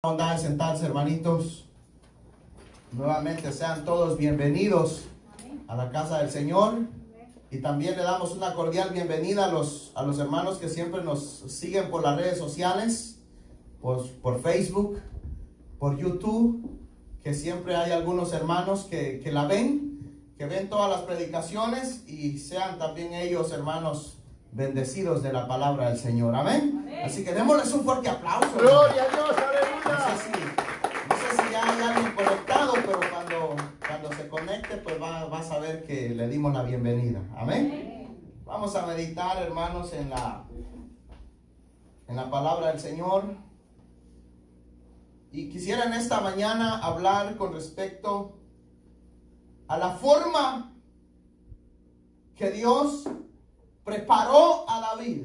Onda de sentarse, hermanitos. Nuevamente sean todos bienvenidos a la casa del Señor. Y también le damos una cordial bienvenida a los hermanos que siempre nos siguen por las redes sociales, por Facebook, por YouTube, que siempre hay algunos hermanos que la ven, que ven todas las predicaciones, y sean también ellos, hermanos, bendecidos de la palabra del Señor. Amén. Amén. Así que démosles un fuerte aplauso. Gloria a Dios, aleluya. No sé si ya hay alguien conectado, pero cuando se conecte, pues va a saber que le dimos la bienvenida. Amén. Vamos a meditar, hermanos, en la palabra del Señor. Y quisiera en esta mañana hablar con respecto a la forma que Dios preparó a David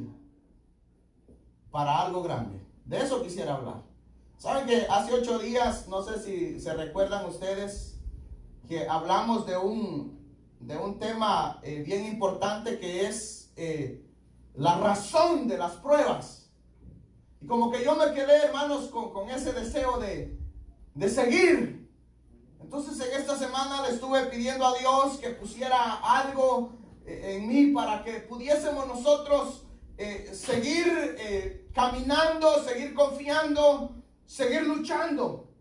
para algo grande. De eso quisiera hablar. Saben que hace 8 días, no sé si se recuerdan ustedes, que hablamos de un tema bien importante, que es la razón de las pruebas. Y como que yo me quedé, hermanos, con ese deseo de seguir. Entonces en esta semana le estuve pidiendo a Dios que pusiera algo en mí para que pudiésemos nosotros seguir caminando, seguir confiando, seguir luchando.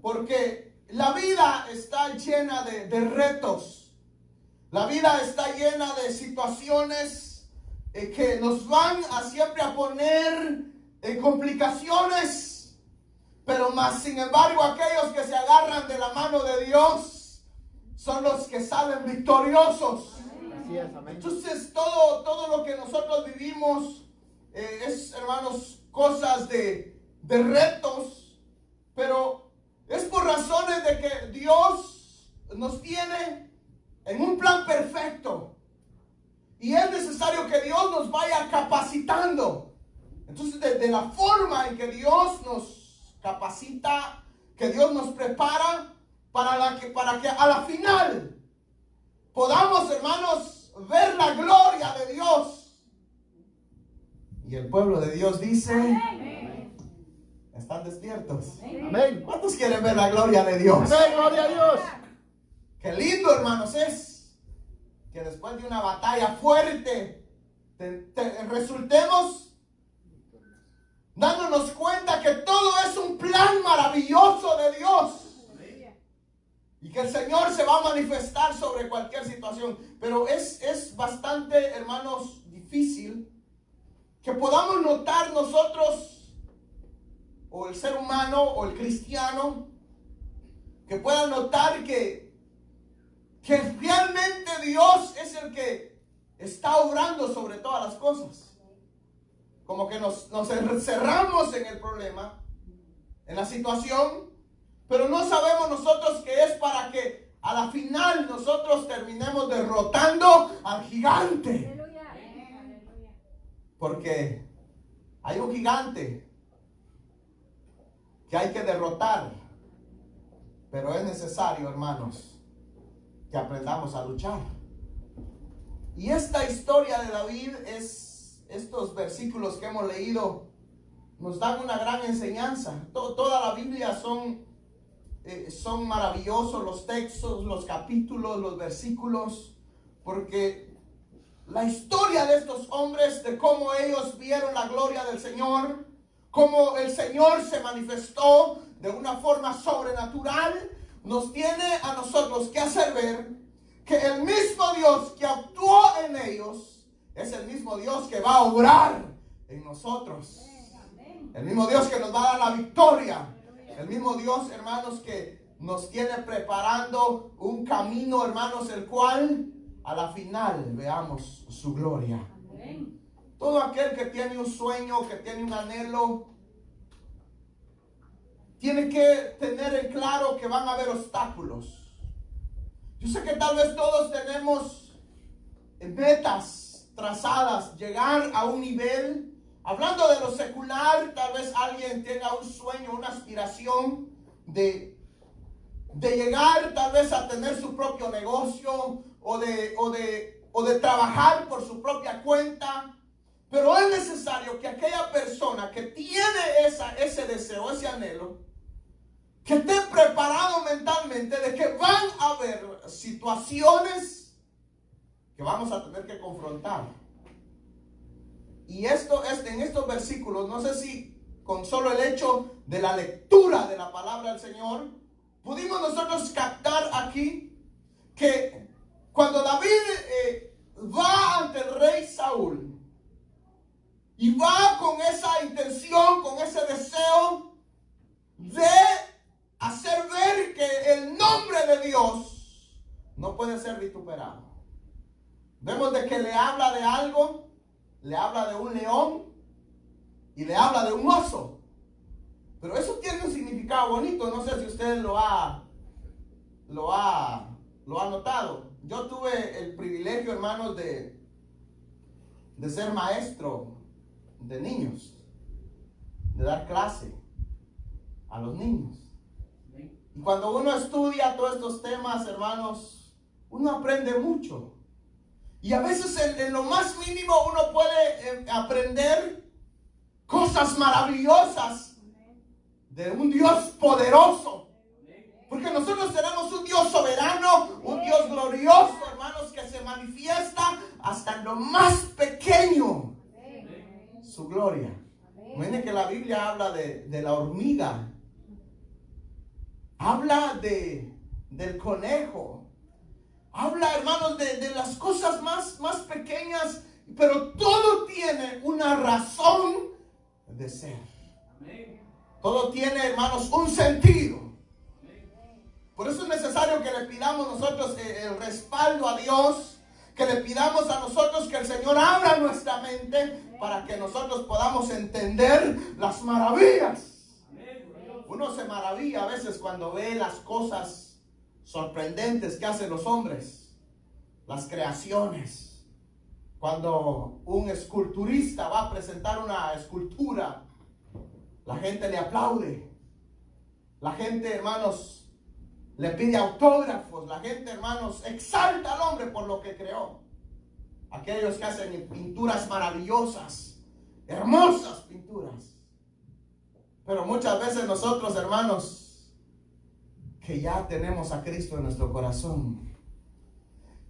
Porque la vida está llena de retos. La vida está llena de situaciones que nos van siempre a poner complicaciones. Pero más sin embargo, aquellos que se agarran de la mano de Dios son los que salen victoriosos. Así es, amén. Entonces todo lo que nosotros vivimos es, hermanos, cosas de retos, pero es por razones de que Dios nos tiene en un plan perfecto, y es necesario que Dios nos vaya capacitando. Entonces, de la forma en que Dios nos capacita, que Dios nos prepara para que a la final podamos, hermanos, ver la gloria de Dios. Y el pueblo de Dios dice: amén. ¿Están despiertos? Amén. ¿Cuántos quieren ver la gloria de Dios? Amén, gloria a Dios. Qué lindo, hermanos, es que después de una batalla fuerte resultemos dándonos cuenta que todo es un plan maravilloso de Dios. Y que el Señor se va a manifestar sobre cualquier situación. Pero es bastante, hermanos, difícil que podamos notar nosotros, o el ser humano, o el cristiano, que pueda notar que realmente Dios es el que está obrando sobre todas las cosas. Como que nos encerramos en el problema, en la situación, pero no sabemos nosotros que es para que a la final nosotros terminemos derrotando al gigante. Porque hay un gigante que hay que derrotar, pero es necesario, hermanos, que aprendamos a luchar. Y esta historia de David, estos versículos que hemos leído, nos dan una gran enseñanza. Toda la Biblia son maravillosos los textos, los capítulos, los versículos, porque la historia de estos hombres, de cómo ellos vieron la gloria del Señor, cómo el Señor se manifestó de una forma sobrenatural, nos tiene a nosotros que hacer ver que el mismo Dios que actuó en ellos es el mismo Dios que va a obrar en nosotros. El mismo Dios que nos va a dar la victoria. El mismo Dios, hermanos, que nos tiene preparando un camino, hermanos, el cual a la final veamos su gloria. Todo aquel que tiene un sueño, que tiene un anhelo, tiene que tener en claro que van a haber obstáculos. Yo sé que tal vez todos tenemos metas trazadas, llegar a un nivel. Hablando de lo secular, tal vez alguien tenga un sueño, una aspiración de llegar tal vez a tener su propio negocio o de trabajar por su propia cuenta. Pero es necesario que aquella persona que tiene ese deseo, ese anhelo, que esté preparado mentalmente de que van a haber situaciones que vamos a tener que confrontar. Y en estos versículos, no sé si con solo el hecho de la lectura de la palabra del Señor, pudimos nosotros captar aquí que cuando David va ante el rey Saúl y va con esa intención, con ese deseo de hacer ver que el nombre de Dios no puede ser vituperado. Vemos de que le habla de algo, le habla de un león y le habla de un oso. Pero eso tiene un significado bonito. No sé si usted lo ha notado. Yo tuve el privilegio, hermanos, de ser maestro de niños, de dar clase a los niños. Y cuando uno estudia todos estos temas, hermanos, uno aprende mucho. Y a veces en lo más mínimo uno puede aprender cosas maravillosas de un Dios poderoso. Porque nosotros tenemos un Dios soberano, un Dios glorioso, hermanos, que se manifiesta hasta en lo más pequeño. Su gloria. Miren que la Biblia habla de la hormiga. Habla del conejo. Habla, hermanos, de las cosas más pequeñas. Pero todo tiene una razón de ser. Todo tiene, hermanos, un sentido. Por eso es necesario que le pidamos nosotros el respaldo a Dios, que le pidamos a nosotros que el Señor abra nuestra mente para que nosotros podamos entender las maravillas. Uno se maravilla a veces cuando ve las cosas sorprendentes que hacen los hombres, las creaciones. Cuando un esculturista va a presentar una escultura, la gente le aplaude. La gente, hermanos, le pide autógrafos. La gente, hermanos, exalta al hombre por lo que creó. Aquellos que hacen pinturas maravillosas, hermosas pinturas. Pero muchas veces nosotros, hermanos, que ya tenemos a Cristo en nuestro corazón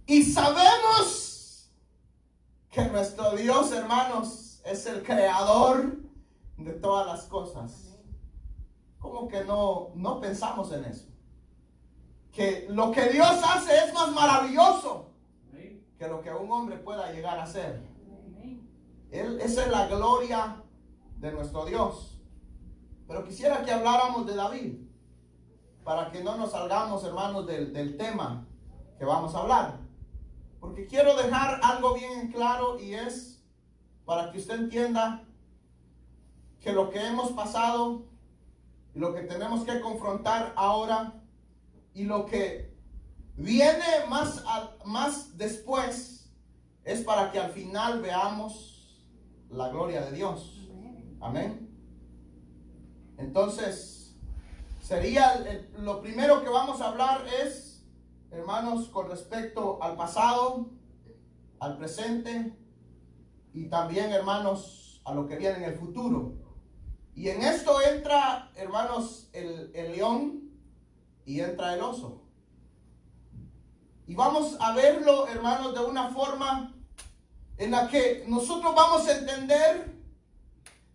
y sabemos que nuestro Dios, hermanos, es el creador de todas las cosas, ¿cómo que no pensamos en eso? Que lo que Dios hace es más maravilloso que lo que un hombre pueda llegar a hacer. Esa es la gloria de nuestro Dios. Pero quisiera que habláramos de David, para que no nos salgamos, hermanos, del tema que vamos a hablar. Porque quiero dejar algo bien en claro, y es para que usted entienda que lo que hemos pasado y lo que tenemos que confrontar ahora y lo que viene más después es para que al final veamos la gloria de Dios. Amén. Entonces, sería lo primero que vamos a hablar es, hermanos, con respecto al pasado, al presente y también, hermanos, a lo que viene en el futuro. Y en esto entra, hermanos, el león y entra el oso. Y vamos a verlo, hermanos, de una forma en la que nosotros vamos a entender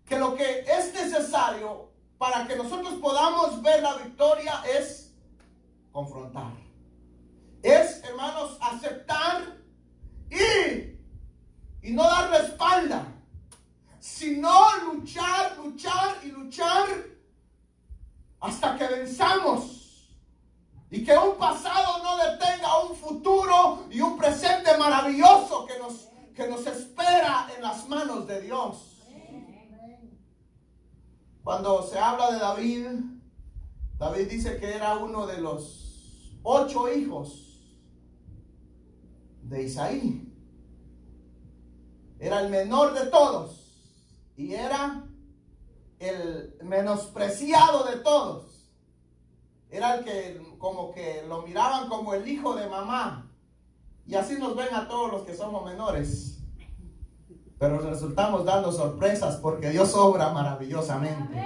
que lo que es necesario para que nosotros podamos ver la victoria es confrontar. Es, hermanos, aceptar y no dar la espalda, sino luchar hasta que venzamos, y que un pasado no detenga un futuro y un presente maravilloso que nos espera en las manos de Dios. Cuando se habla de David dice que era uno de los 8 hijos de Isaí. Era el menor de todos y era el menospreciado de todos. Era el que como que lo miraban como el hijo de mamá. Y así nos ven a todos los que somos menores. pero resultamos dando sorpresas porque Dios obra maravillosamente.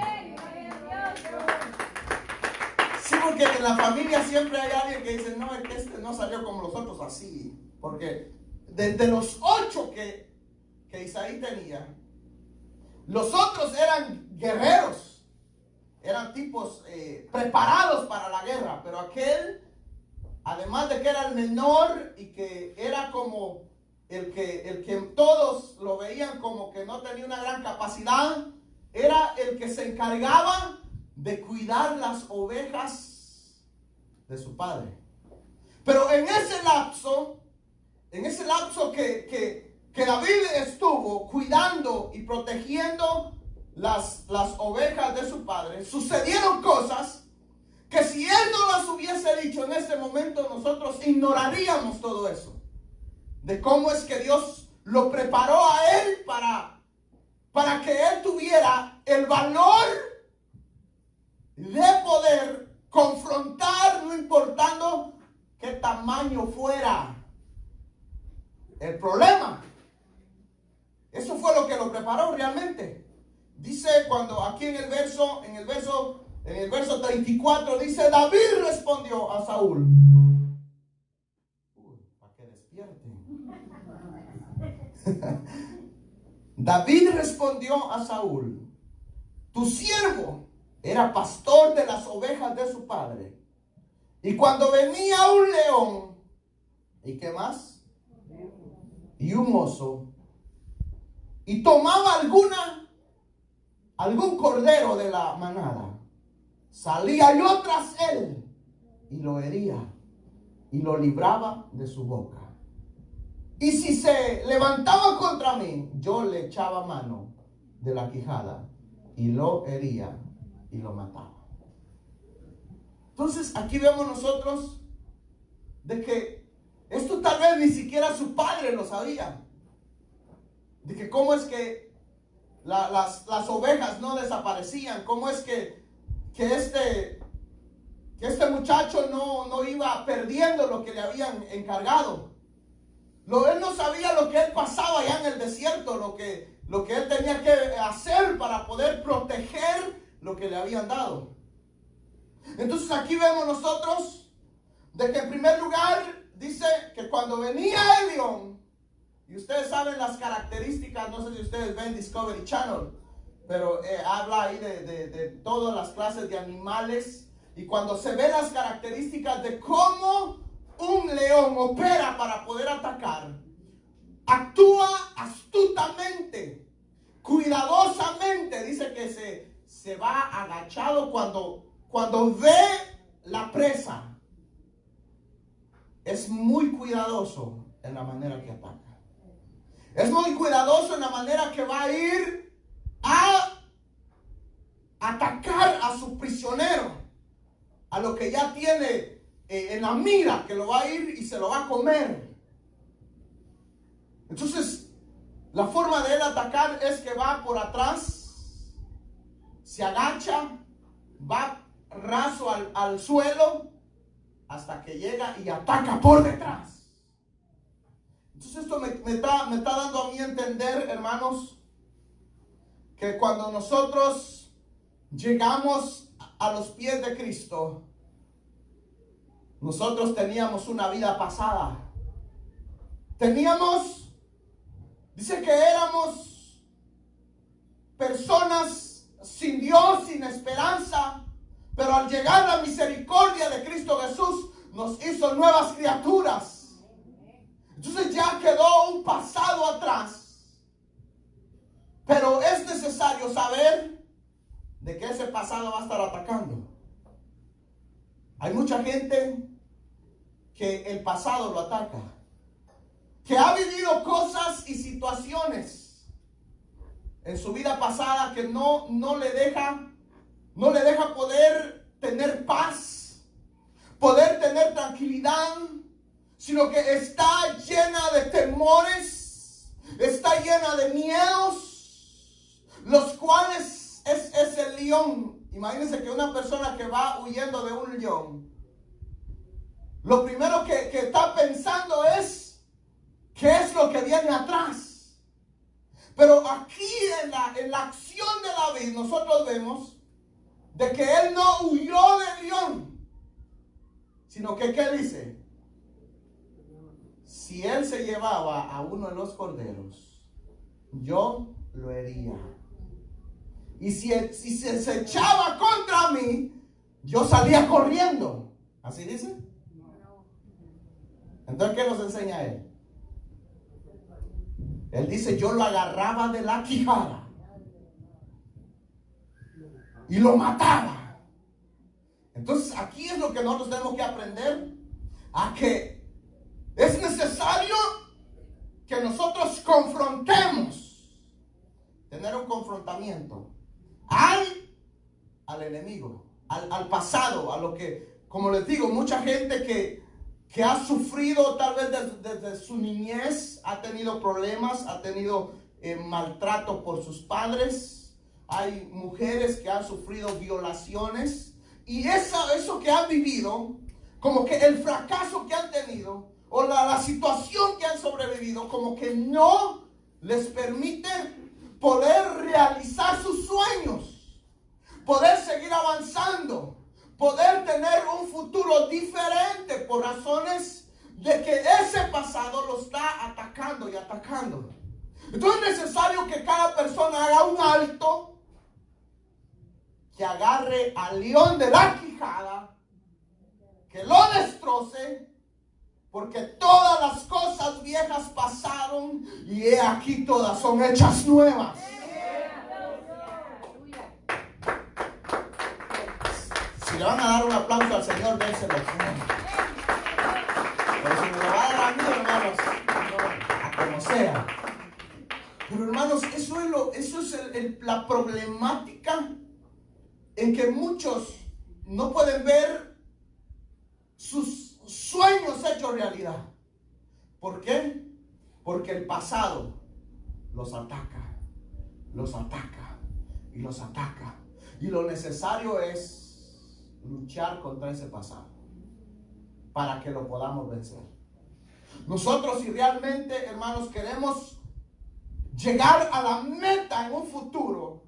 Sí, porque en la familia siempre hay alguien que dice, no, es que este no salió como los otros así. Porque de los 8 que Isaí tenía, los otros eran guerreros, eran tipos preparados para la guerra, pero aquel, además de que era el menor y que era como el que todos lo veían como que no tenía una gran capacidad, era el que se encargaba de cuidar las ovejas de su padre. Pero en ese lapso que David estuvo cuidando y protegiendo las ovejas de su padre, sucedieron cosas que si él no las hubiese dicho en ese momento, nosotros ignoraríamos todo eso. De cómo es que Dios lo preparó a él para que él tuviera el valor de poder confrontar, no importando qué tamaño fuera el problema. Eso fue lo que lo preparó realmente. Dice cuando aquí en el verso 34 dice, David respondió a Saúl. Para que despierten. David respondió a Saúl, tu siervo era pastor de las ovejas de su padre. Y cuando venía un león, ¿y qué más? Y un oso, y tomaba algún cordero de la manada, salía yo tras él, y lo hería, y lo libraba de su boca. Y si se levantaba contra mí, yo le echaba mano de la quijada, y lo hería, y lo mataba. Entonces aquí vemos nosotros de que esto tal vez ni siquiera su padre lo sabía. De que cómo es que las ovejas no desaparecían. Cómo es que este muchacho no iba perdiendo lo que le habían encargado. Él no sabía lo que él pasaba allá en el desierto. Lo que él tenía que hacer para poder proteger lo que le habían dado. Entonces aquí vemos nosotros de que en primer lugar dice que cuando venía el león, y ustedes saben las características, no sé si ustedes ven Discovery Channel, pero habla ahí de todas las clases de animales, y cuando se ven las características de cómo un león opera para poder atacar, actúa astutamente, cuidadosamente, dice que se va agachado cuando ve la presa. Es muy cuidadoso en la manera que ataca. Es muy cuidadoso en la manera que va a ir a atacar a su prisionero, a lo que ya tiene en la mira, que lo va a ir y se lo va a comer. Entonces, la forma de él atacar es que va por atrás, se agacha, va raso al suelo, hasta que llega y ataca por detrás. Entonces esto me está dando a mí a entender, hermanos, que cuando nosotros llegamos a los pies de Cristo, nosotros teníamos una vida pasada. Dice que éramos personas sin Dios, sin esperanza, pero al llegar la misericordia de Cristo Jesús, nos hizo nuevas criaturas. Entonces ya quedó un pasado atrás. Pero es necesario saber de que ese pasado va a estar atacando. Hay mucha gente que el pasado lo ataca, que ha vivido cosas y situaciones en su vida pasada que no le deja poder tener paz, poder tener tranquilidad, sino que está llena de temores, está llena de miedos, los cuales es el león. Imagínense que una persona que va huyendo de un león, lo primero que está pensando es qué es lo que viene atrás. Pero aquí en la acción de David nosotros vemos de que él no huyó de Grión, sino que ¿qué dice? Si él se llevaba a uno de los corderos, yo lo hería. Y si se echaba contra mí, yo salía corriendo. ¿Así dice? Entonces, ¿qué nos enseña él? Él dice, yo lo agarraba de la quijada y lo mataba. Entonces, aquí es lo que nosotros tenemos que aprender, a que es necesario que nosotros confrontemos, tener un confrontamiento al enemigo, al pasado, a lo que, como les digo, mucha gente que ha sufrido tal vez desde su niñez, ha tenido problemas, ha tenido maltrato por sus padres. Hay mujeres que han sufrido violaciones, y eso que han vivido, como que el fracaso que han tenido, o la situación que han sobrevivido, como que no les permite poder realizar sus sueños, poder seguir avanzando, poder tener un futuro diferente, por razones de que ese pasado lo está atacando y atacando. Entonces es necesario que cada persona haga un alto, que agarre al león de la quijada, que lo destroce, porque todas las cosas viejas pasaron y he aquí todas son hechas nuevas. Si le van a dar un aplauso al Señor, dénselo. Pero si me lo va a dar a mí, hermanos, a como sea. Pero hermanos, eso es la problemática en que muchos no pueden ver sus sueños hechos realidad. ¿Por qué? Porque el pasado los ataca y los ataca. Y lo necesario es luchar contra ese pasado para que lo podamos vencer. Nosotros, si realmente, hermanos, queremos llegar a la meta en un futuro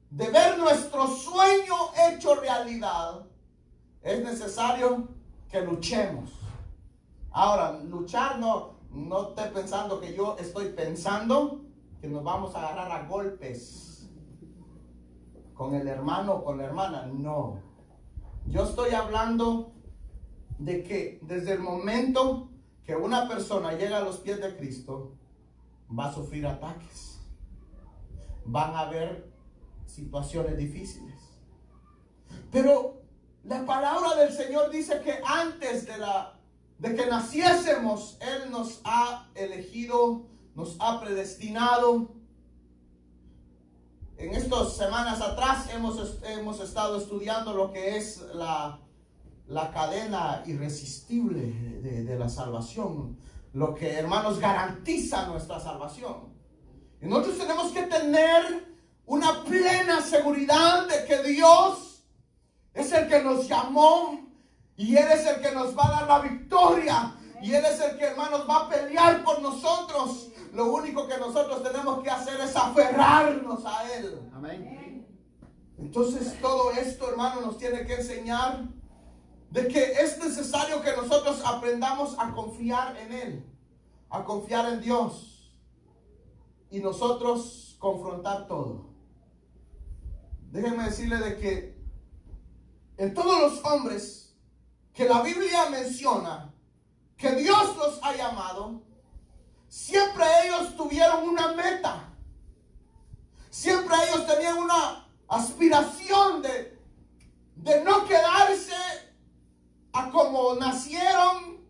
de ver nuestro sueño hecho realidad, es necesario que luchemos. Ahora, luchar no esté pensando que yo estoy pensando que nos vamos a agarrar a golpes con el hermano o con la hermana. No. Yo estoy hablando de que desde el momento que una persona llega a los pies de Cristo, va a sufrir ataques. Van a haber situaciones difíciles. Pero la palabra del Señor dice que antes de que naciésemos, Él nos ha elegido, nos ha predestinado. En estas semanas atrás hemos estado estudiando lo que es la cadena irresistible de la salvación, lo que, hermanos, garantiza nuestra salvación. Y nosotros tenemos que tener una plena seguridad de que Dios es el que nos llamó, y Él es el que nos va a dar la victoria, y Él es el que, hermanos, va a pelear por nosotros. Lo único que nosotros tenemos que hacer es aferrarnos a Él. Amén. Entonces todo esto, hermanos, nos tiene que enseñar de que es necesario que nosotros aprendamos a confiar en Él, a confiar en Dios, y nosotros confrontar todo. Déjenme decirle de que en todos los hombres que la Biblia menciona que Dios los ha llamado, siempre ellos tuvieron una meta. Siempre ellos tenían una aspiración de no quedarse a como nacieron,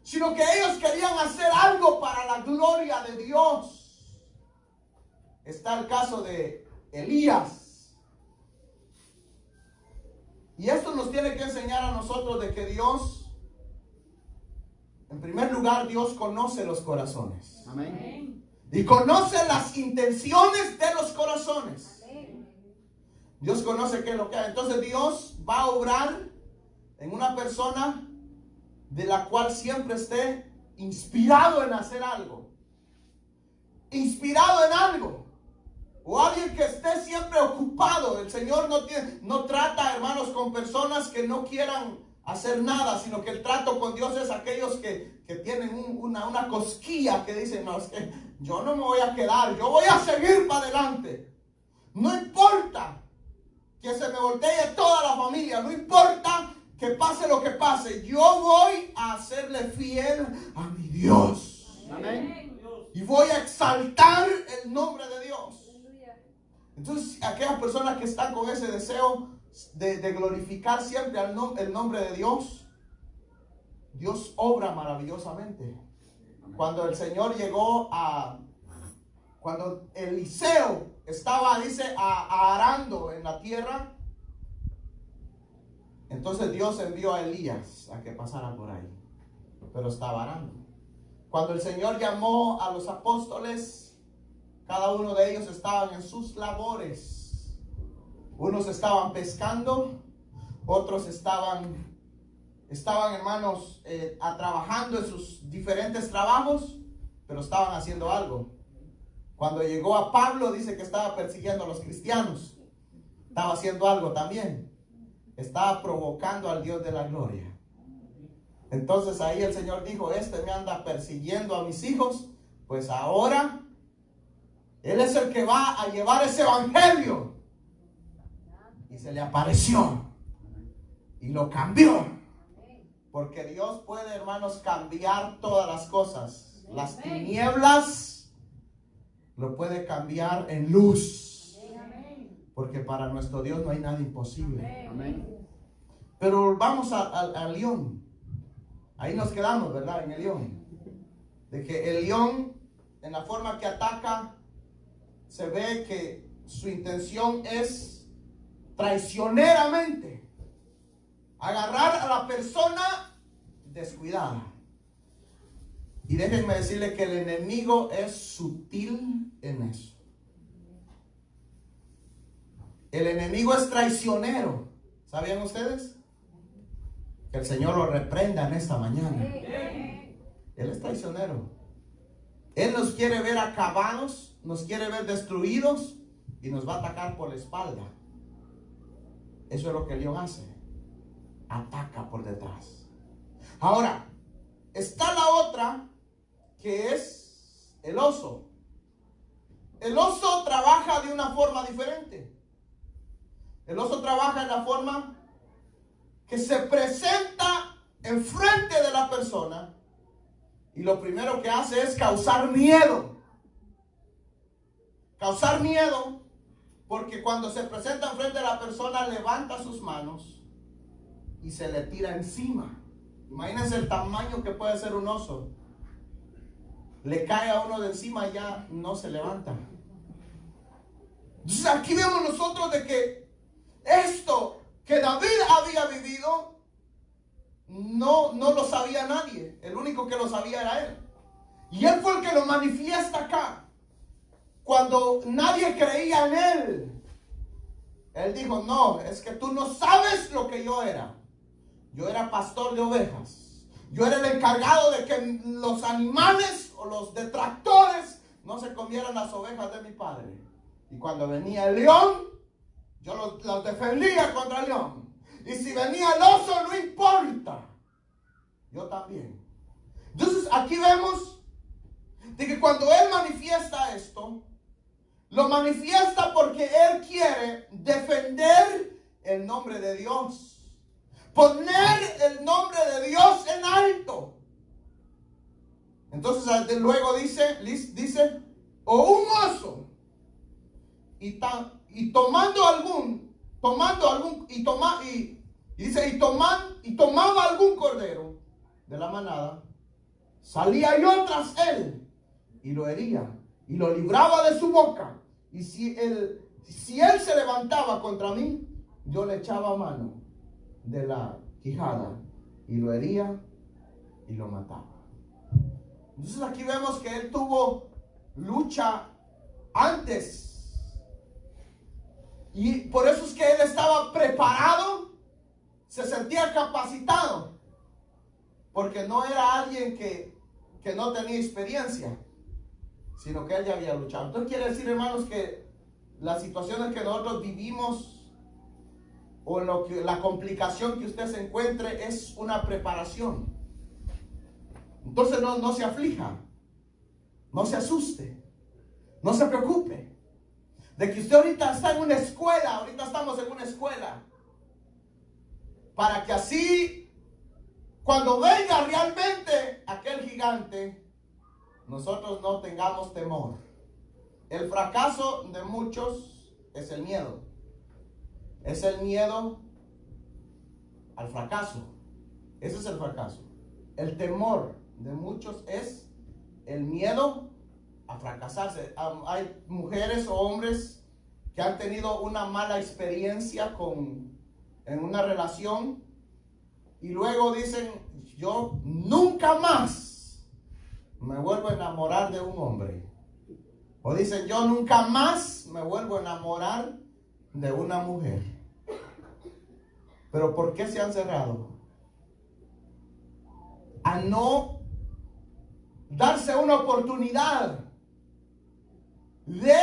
sino que ellos querían hacer algo para la gloria de Dios. Está el caso de Elías. Y esto nos tiene que enseñar a nosotros de que Dios, en primer lugar, Dios conoce los corazones. Amén. Y conoce las intenciones de los corazones. Dios conoce qué es lo que hay. Entonces Dios va a obrar en una persona de la cual siempre esté inspirado en hacer algo. inspirado en algo, o alguien que esté siempre ocupado. El Señor no trata, hermanos, con personas que no quieran hacer nada, sino que el trato con Dios es aquellos que tienen una cosquilla, que dicen, no, es que yo no me voy a quedar, yo voy a seguir para adelante. No importa que se me voltee toda la familia, no importa que pase lo que pase, yo voy a serle fiel a mi Dios. Amén. Y voy a exaltar el nombre de Dios. Entonces, aquellas personas que están con ese deseo de glorificar siempre el nombre de Dios, Dios obra maravillosamente. Cuando el Señor llegó cuando Eliseo estaba, dice, arando en la tierra, entonces Dios envió a Elías a que pasara por ahí, pero estaba arando. Cuando el Señor llamó a los apóstoles, cada uno de ellos estaban en sus labores. Unos estaban pescando, otros estaban hermanos, trabajando en sus diferentes trabajos, pero estaban haciendo algo. Cuando llegó a Pablo, dice que estaba persiguiendo a los cristianos. Estaba haciendo algo también. Estaba provocando al Dios de la gloria. Entonces ahí el Señor dijo, me anda persiguiendo a mis hijos, pues ahora Él es el que va a llevar ese evangelio. Y se le apareció y lo cambió. Porque Dios puede, hermanos, cambiar todas las cosas. Las tinieblas lo puede cambiar en luz. Porque para nuestro Dios no hay nada imposible. Amén. Pero vamos al león. Ahí nos quedamos, ¿verdad? En el león. De que el león, en la forma que ataca, se ve que su intención es traicioneramente agarrar a la persona descuidada. Y déjenme decirle que el enemigo es sutil en eso. El enemigo es traicionero. ¿Sabían ustedes? Que el Señor lo reprenda en esta mañana. Él es traicionero. Él nos quiere ver acabados, nos quiere ver destruidos y nos va a atacar por la espalda. Eso es lo que el león hace. Ataca por detrás. Ahora, está la otra, que es el oso. El oso trabaja de una forma diferente. El oso trabaja en la forma que se presenta enfrente de la persona y lo primero que hace es causar miedo. Causar miedo porque cuando se presenta enfrente de la persona levanta sus manos y se le tira encima. Imagínense el tamaño que puede ser un oso. Le cae a uno de encima y ya no se levanta. Entonces aquí vemos nosotros de que esto que David había vivido no lo sabía nadie. El único que lo sabía era él. Y él fue el que lo manifiesta acá. Cuando nadie creía en él, él dijo, no, es que tú no sabes lo que yo era. Yo era pastor de ovejas. Yo era el encargado de que los animales o los detractores no se comieran las ovejas de mi padre. Y cuando venía el león, yo los defendía contra el león. Y si venía el oso, no importa. Yo también. Entonces aquí vemos de que cuando él manifiesta esto, lo manifiesta porque él quiere defender el nombre de Dios. Poner el nombre de Dios en alto. Entonces luego dice, o un oso y tomaba algún cordero de la manada, salía yo tras él y lo hería y lo libraba de su boca, y si él se levantaba contra mí, yo le echaba mano de la quijada y lo hería y lo mataba. Entonces aquí vemos que él tuvo lucha antes, y por eso es que él estaba preparado, se sentía capacitado, porque no era alguien que no tenía experiencia, sino que él ya había luchado. Entonces quiere decir, hermanos, que las situaciones que nosotros vivimos o la complicación que usted se encuentre es una preparación. Entonces no se aflija, no se asuste, no se preocupe de que usted ahorita está en una escuela, ahorita estamos en una escuela, para que así cuando venga realmente aquel gigante, nosotros no tengamos temor. El fracaso de muchos es el miedo. Es el miedo al fracaso. Ese es el fracaso. El temor de muchos es el miedo a fracasarse. Hay mujeres o hombres que han tenido una mala experiencia en una relación y luego dicen, yo nunca más me vuelvo a enamorar de un hombre. O dicen, yo nunca más me vuelvo a enamorar de una mujer. Pero ¿por qué se han cerrado? A no darse una oportunidad de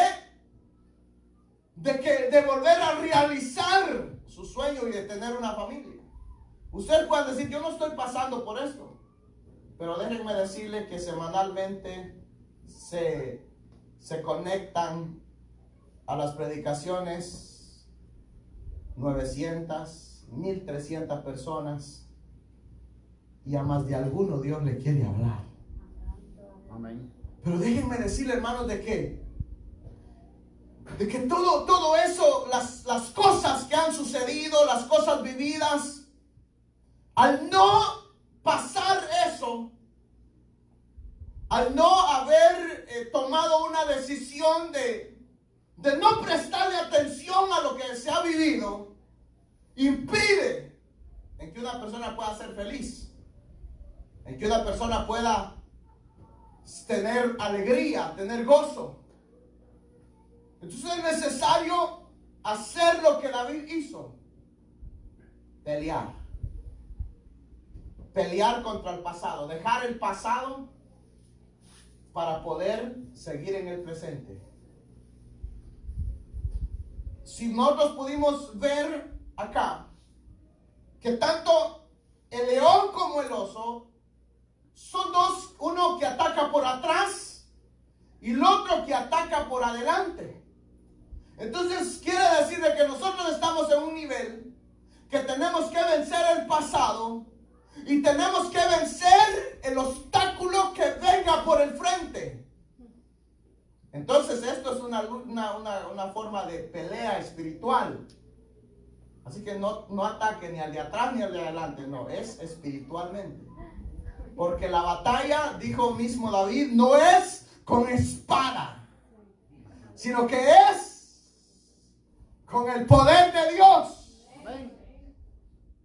volver a realizar su sueño y de tener una familia. Usted puede decir, yo no estoy pasando por esto, pero déjenme decirle que semanalmente se conectan a las predicaciones 900, 1300 personas y a más de alguno Dios le quiere hablar. Amén. Pero déjenme decirle, hermanos, de que todo eso, las cosas que han sucedido, las cosas vividas, al no pasar eso, al no haber tomado una decisión de no prestarle atención a lo que se ha vivido, impide en que una persona pueda ser feliz, en que una persona pueda tener alegría, tener gozo. Entonces es necesario hacer lo que David hizo: pelear contra el pasado, dejar el pasado para poder seguir en el presente. Si nosotros pudimos ver acá que tanto el león como el oso son dos, uno que ataca por atrás y el otro que ataca por adelante. Entonces quiere decir de que nosotros estamos en un nivel que tenemos que vencer el pasado y tenemos que vencer el obstáculo que venga por el frente. Entonces esto es una forma de pelea espiritual. Así que no ataque ni al de atrás ni al de adelante, no, es espiritualmente. Porque la batalla, dijo mismo David, no es con espada, sino que es con el poder de Dios. Amén.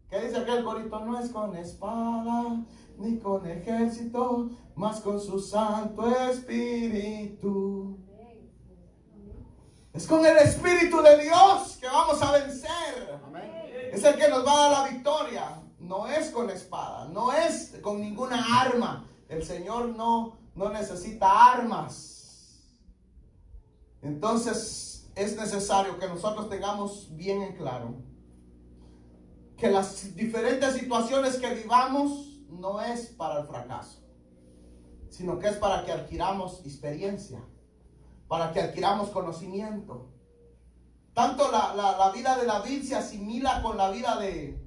¿Qué dice aquel corito? No es con espada ni con ejército, mas con su Santo Espíritu. Es con el Espíritu de Dios que vamos a vencer. Amén. Es el que nos va a dar la victoria. No es con espada, no es con ninguna arma. El Señor no necesita armas. Entonces es necesario que nosotros tengamos bien en claro que las diferentes situaciones que vivamos no es para el fracaso, sino que es para que adquiramos experiencia, para que adquiramos conocimiento. Tanto la vida de David se asimila con la vida de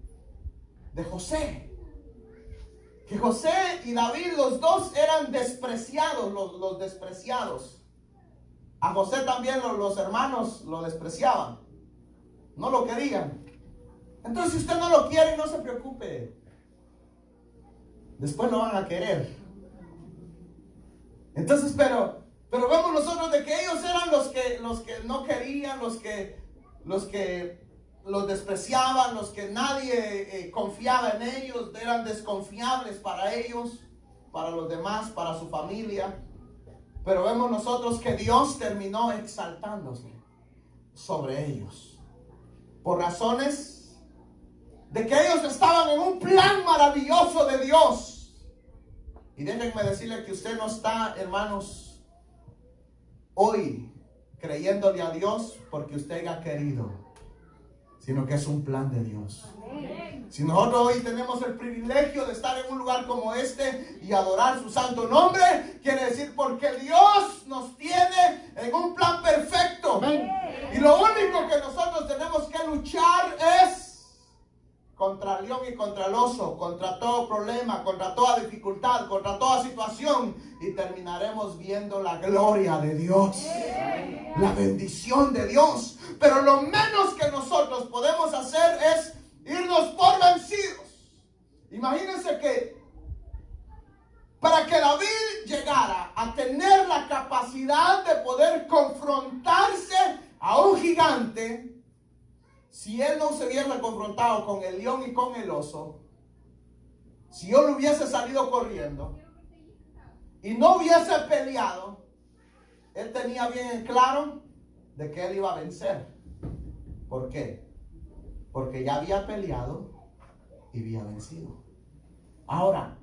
José. Que José y David, los dos eran despreciados, los despreciados. A José también los hermanos lo despreciaban, no lo querían. Entonces, si usted no lo quiere, no se preocupe, después lo van a querer. Entonces, pero vemos nosotros de que ellos eran los que no querían, los que los despreciaban, los que nadie confiaba en ellos, eran desconfiables para ellos, para los demás, para su familia. Pero vemos nosotros que Dios terminó exaltándose sobre ellos, por razones de que ellos estaban en un plan maravilloso de Dios. Y déjenme decirle que usted no está, hermanos, hoy creyéndole a Dios porque usted ha querido, sino que es un plan de Dios. Si nosotros hoy tenemos el privilegio de estar en un lugar como este y adorar su santo nombre, quiere decir porque Dios nos tiene en un plan perfecto. Y lo único que nosotros tenemos que luchar es contra el león y contra el oso, contra todo problema, contra toda dificultad, contra toda situación, y terminaremos viendo la gloria de Dios, la bendición de Dios. Pero lo menos que nosotros podemos hacer es irnos por vencidos. Imagínense que para que David llegara a tener la capacidad de poder confrontarse a un gigante, si él no se hubiera confrontado con el león y con el oso, si él hubiese salido corriendo y no hubiese peleado, él tenía bien en claro de que él iba a vencer. ¿Por qué? Porque ya había peleado y había vencido. Ahora,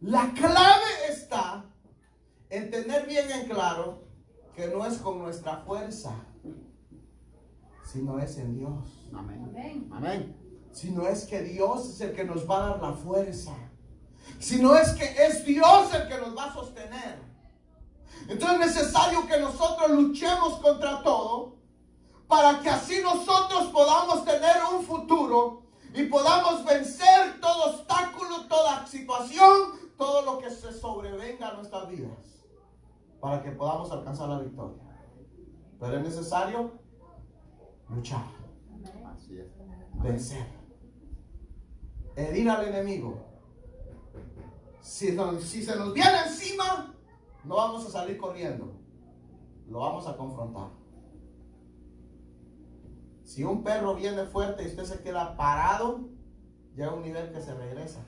la clave está en tener bien en claro que no es con nuestra fuerza, sino es en Dios. Amén. Amén. Sino es que Dios es el que nos va a dar la fuerza. Sino es que es Dios el que nos va a sostener. Entonces es necesario que nosotros luchemos contra todo, para que así nosotros podamos tener un futuro y podamos vencer todo obstáculo, toda situación, todo lo que se sobrevenga a nuestras vidas, para que podamos alcanzar la victoria. Pero es necesario luchar, Así es. vencer, herir al enemigo. Si se nos viene encima, no vamos a salir corriendo, lo vamos a confrontar. Si un perro viene fuerte y usted se queda parado, llega a un nivel que se regresa.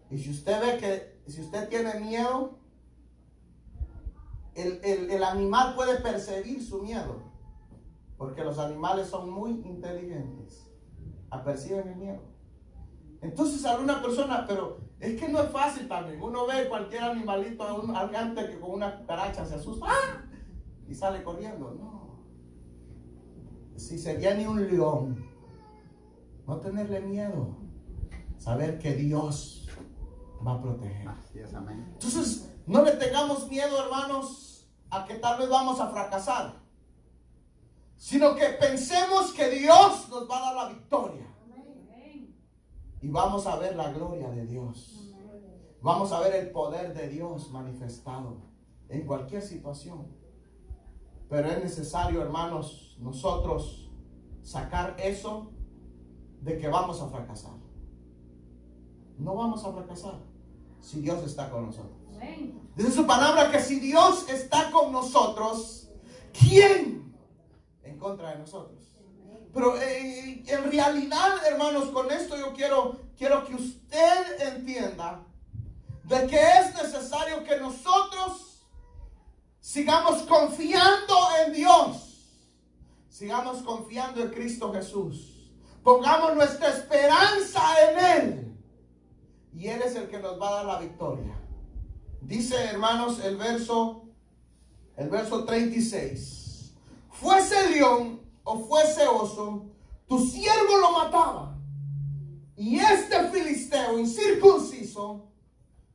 Y si usted ve que, si usted tiene miedo, el animal puede percibir su miedo, porque los animales son muy inteligentes, aperciben el miedo. Entonces alguna persona, pero es que no es fácil también. Uno ve cualquier animalito, antes que con una cucaracha se asusta, ¡ah!, y sale corriendo. No. Si se viene un león, no tenerle miedo, saber que Dios va a proteger. Así es, amén. Entonces, no le tengamos miedo, hermanos, a que tal vez vamos a fracasar, sino que pensemos que Dios nos va a dar la victoria. Y vamos a ver la gloria de Dios. Vamos a ver el poder de Dios manifestado en cualquier situación. Pero es necesario, hermanos, nosotros sacar eso de que vamos a fracasar. No vamos a fracasar si Dios está con nosotros. Dice su palabra que si Dios está con nosotros, ¿quién en contra de nosotros? Pero en realidad, hermanos, con esto yo quiero que usted entienda de que es necesario que nosotros sigamos confiando en Dios, sigamos confiando en Cristo Jesús, pongamos nuestra esperanza en Él, y Él es el que nos va a dar la victoria. Dice, hermanos, el verso 36, fuese león o fuese oso, tu siervo lo mataba, y este filisteo incircunciso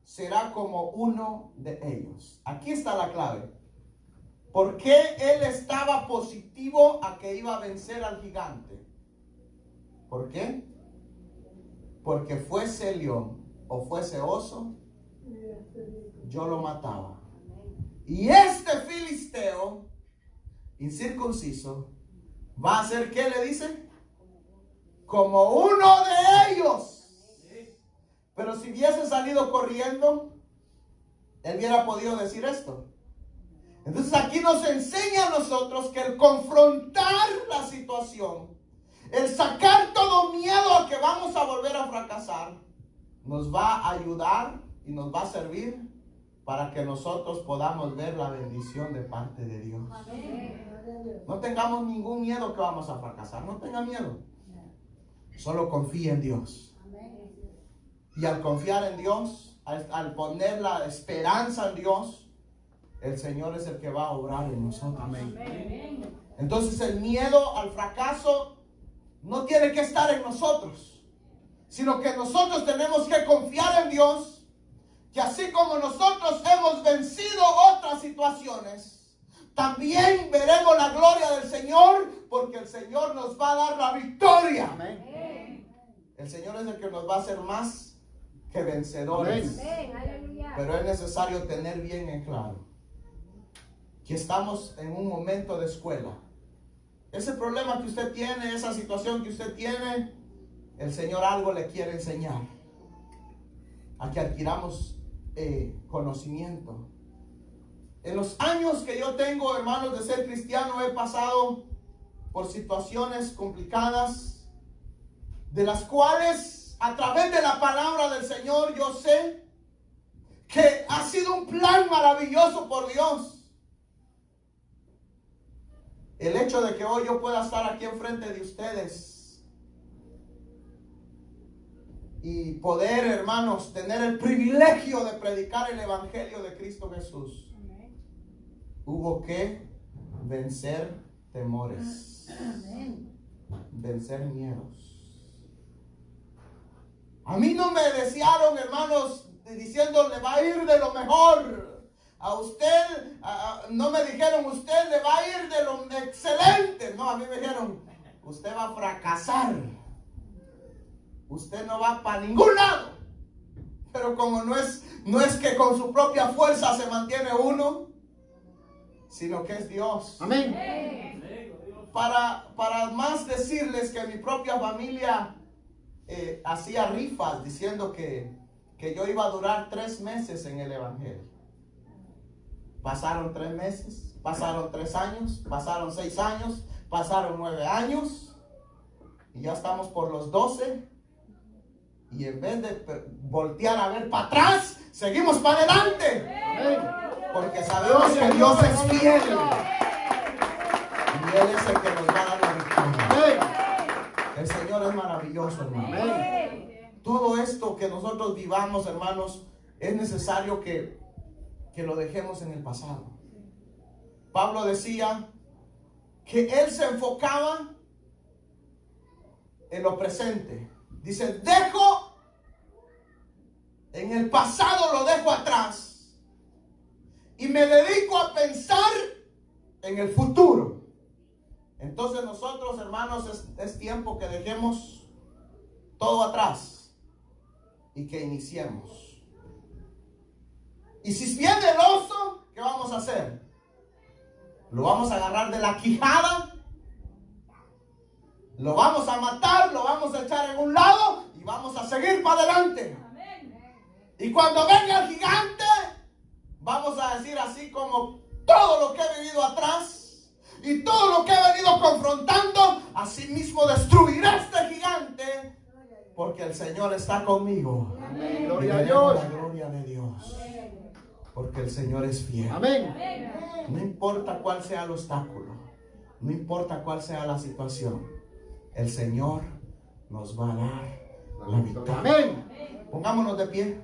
será como uno de ellos. Aquí está la clave. ¿Por qué él estaba positivo a que iba a vencer al gigante? ¿Por qué? Porque fuese león o fuese oso, yo lo mataba. Y este filisteo incircunciso va a ser, ¿qué le dice? Como uno de ellos. Pero si hubiese salido corriendo, él hubiera podido decir esto. Entonces aquí nos enseña a nosotros que el confrontar la situación, el sacar todo miedo a que vamos a volver a fracasar, nos va a ayudar y nos va a servir para que nosotros podamos ver la bendición de parte de Dios. No tengamos ningún miedo que vamos a fracasar, no tenga miedo. Solo confíe en Dios. Y al confiar en Dios, al poner la esperanza en Dios, el Señor es el que va a obrar en nosotros. Amén. Entonces el miedo al fracaso no tiene que estar en nosotros, sino que nosotros tenemos que confiar en Dios, que así como nosotros hemos vencido otras situaciones, también veremos la gloria del Señor, porque el Señor nos va a dar la victoria. Amén. El Señor es el que nos va a hacer más que vencedores. Pero es necesario tener bien en claro que estamos en un momento de escuela. Ese problema que usted tiene, esa situación que usted tiene, el Señor algo le quiere enseñar. A que adquiramos conocimiento. En los años que yo tengo, hermanos, de ser cristiano, he pasado por situaciones complicadas, de las cuales a través de la palabra del Señor yo sé que ha sido un plan maravilloso por Dios. El hecho de que hoy yo pueda estar aquí enfrente de ustedes y poder, hermanos, tener el privilegio de predicar el Evangelio de Cristo Jesús, hubo que vencer temores, vencer miedos. A mí no me desearon, hermanos, diciendo le va a ir de lo mejor. A usted, no me dijeron usted le va a ir de lo excelente. No, a mí me dijeron usted va a fracasar. Usted no va para ningún lado. Pero como no es que con su propia fuerza se mantiene uno, sino que es Dios. Amén. Para más decirles que mi propia familia hacía rifas diciendo que yo iba a durar 3 meses en el Evangelio. Pasaron 3 meses, pasaron 3 años, pasaron 6 años, pasaron 9 años y ya estamos por los 12. Y en vez de voltear a ver para atrás, seguimos para adelante. Porque sabemos que Dios es fiel. Y Él es el que nos va a dar la victoria. El Señor es maravilloso, hermano. Todo esto que nosotros vivamos, hermanos, es necesario que lo dejemos en el pasado. Pablo decía que él se enfocaba en lo presente. Dice, dejo en el pasado, lo dejo atrás y me dedico a pensar en el futuro. Entonces nosotros, hermanos, es tiempo que dejemos todo atrás y que iniciemos. Y si viene el oso, ¿qué vamos a hacer? Lo vamos a agarrar de la quijada, lo vamos a matar, lo vamos a echar en un lado y vamos a seguir para adelante. Y cuando venga el gigante, vamos a decir así como todo lo que he vivido atrás y todo lo que he venido confrontando, así mismo destruiré este gigante, porque el Señor está conmigo. Amén. Gloria a Dios. La gloria de Dios. Porque el Señor es fiel. Amén. No importa cuál sea el obstáculo, no importa cuál sea la situación, el Señor nos va a dar la victoria. Amén. Pongámonos de pie.